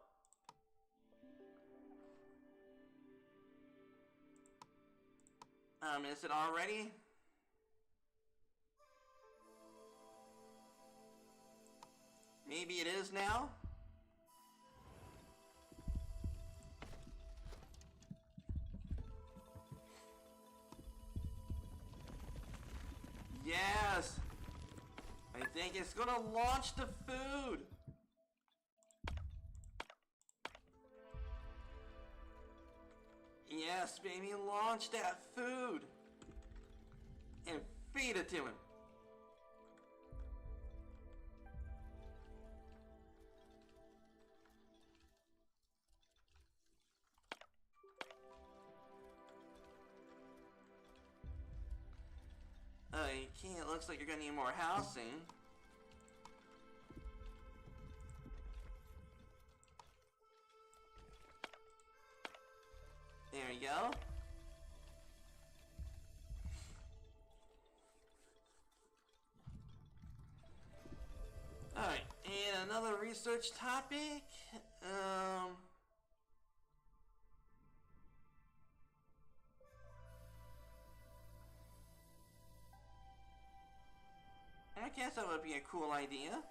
Is it already? Maybe it is now? Yes! I think it's gonna launch the food! Yes, baby, launch that food! And feed it to him! Okay, it looks like you're gonna need more housing. There you go. Alright, and another research topic. I guess that would be a cool idea.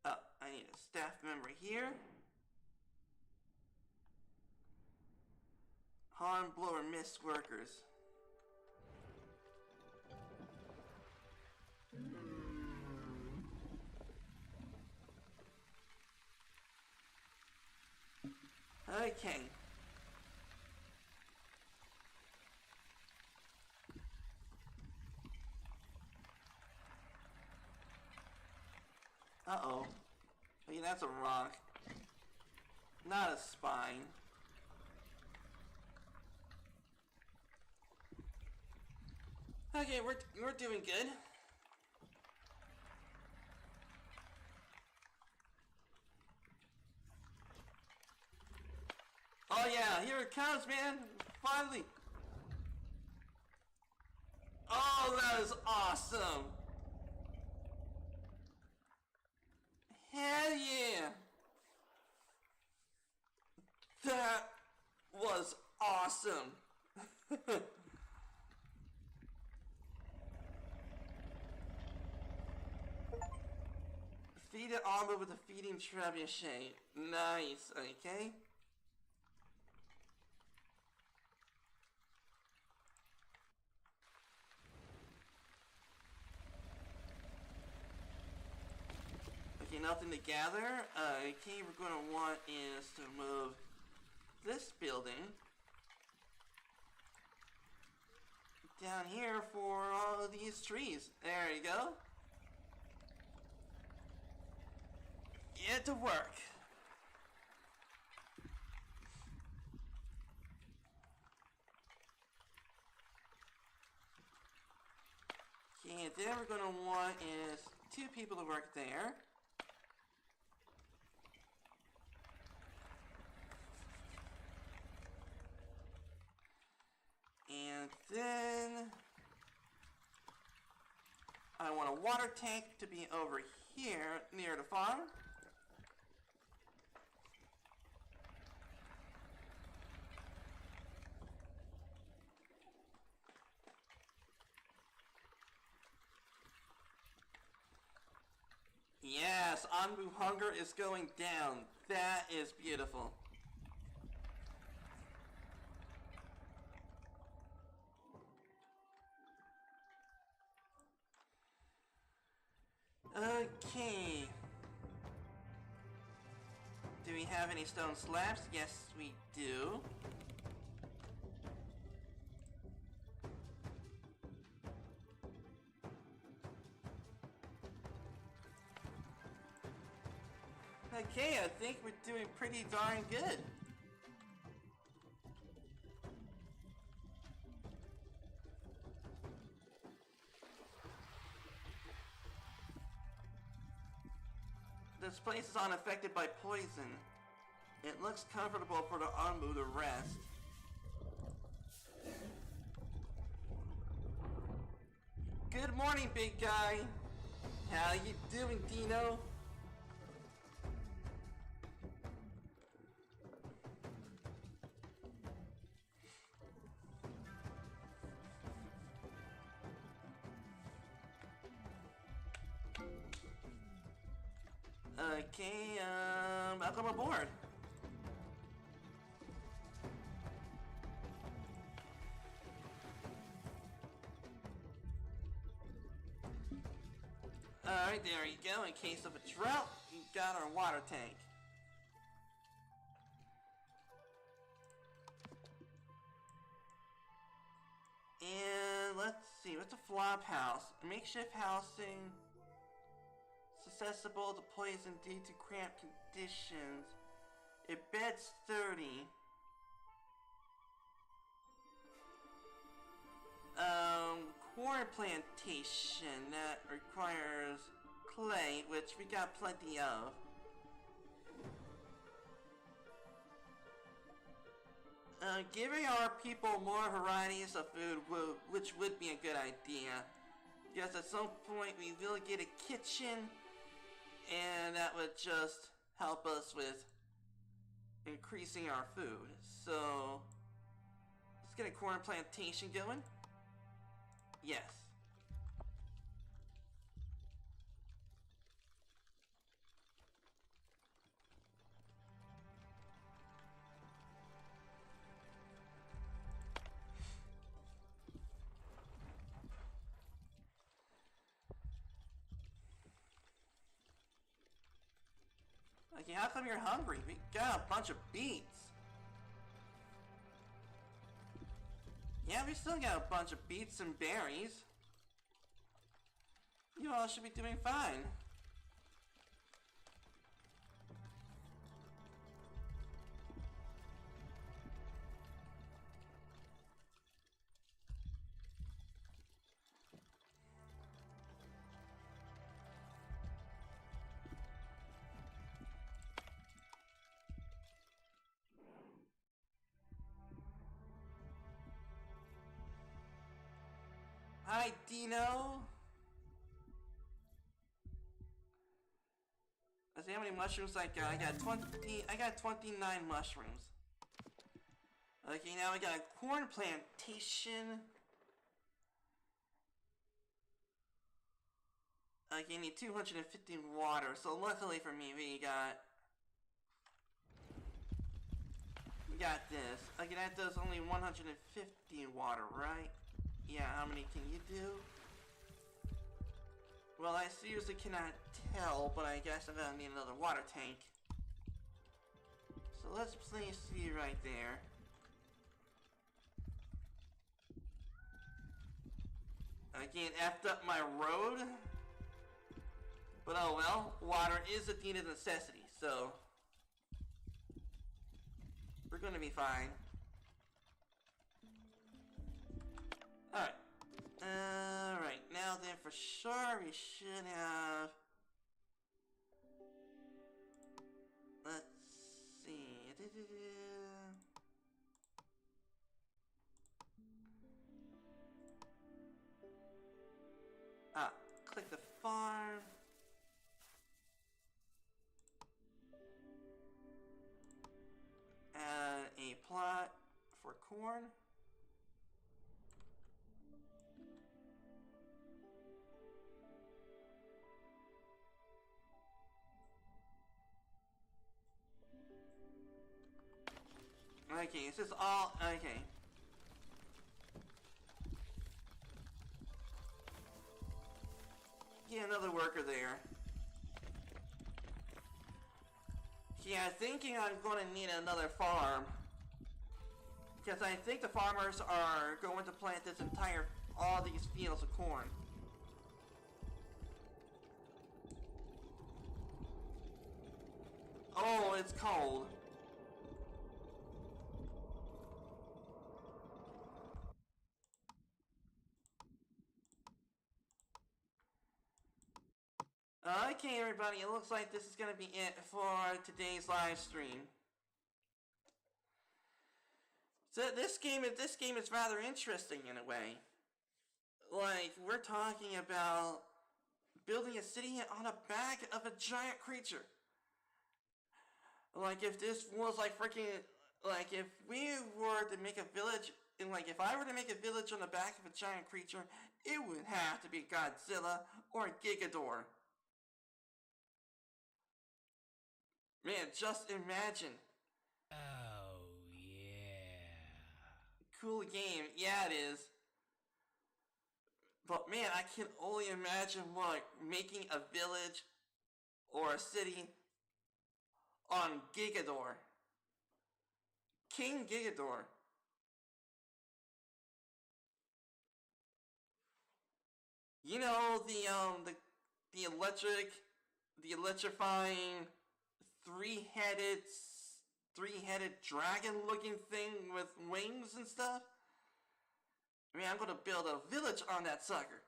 Oh, I need a staff member here. Hornblower Mist workers. Okay. Uh-oh. Hey, that's a rock. Not a spine. Okay, we're doing good. Oh yeah, here it comes, man! Finally! Oh, that is awesome! Hell yeah! That was awesome! Feed it armor with a feeding trebuchet. Nice, okay? Okay, nothing to gather. Okay, we're gonna want is to move this building down here for all of these trees. There you go. Get to work. Okay, and then we're gonna want is 2 people to work there. And then I want a water tank to be over here near the farm. Yes, Anbu hunger is going down. That is beautiful. Okay. Do we have any stone slabs? Yes, we do. Okay, I think we're doing pretty darn good. This place is unaffected by poison. It looks comfortable for the Anbu to rest. Good morning, big guy. How you doing, Dino? Okay, welcome aboard. Alright, there you go. In case of a drought, we got our water tank. And let's see, what's a flop house? A makeshift housing susceptible to poison due to cramped conditions. It beds 30. Corn plantation that requires clay, which we got plenty of. Giving our people more varieties of food, which would be a good idea. Because at some point we will get a kitchen, and that would just help us with increasing our food. So, let's get a corn plantation going. Yes. Okay, how come you're hungry? We got a bunch of beets. Yeah, we still got a bunch of beets and berries. You all should be doing fine. Hi, Dino. Let's see how many mushrooms I got. I got 29 mushrooms. Okay, now we got a corn plantation. Okay, I need 250 water. So luckily for me, we got this. Okay, that does only 150 water, right? Yeah, how many can you do? Well, I seriously cannot tell, but I guess I'm gonna need another water tank. So let's place you right there. Again, effed up my road. But oh well, water is a needed necessity, so we're gonna be fine. Alright. Alright, now then for sure we should have... Let's see... Click the farm. Add a plot for corn. Okay, this is all... Okay. Get another worker there. Yeah, thinking I'm going to need another farm. Because I think the farmers are going to plant all these fields of corn. Oh, it's cold. Okay, everybody, it looks like this is going to be it for today's live stream. So this game is rather interesting in a way. Like, we're talking about building a city on the back of a giant creature. Like, if this was like freaking, like, if we were to make a village, and like, if I were to make a village on the back of a giant creature, it would have to be Godzilla or Gigador. Man, just imagine. Oh, yeah. Cool game. Yeah, it is. But man, I can only imagine what making a village or a city on Gigador. King Gigador. You know, the electrifying three-headed dragon-looking thing with wings and stuff? I mean, I'm gonna build a village on that sucker.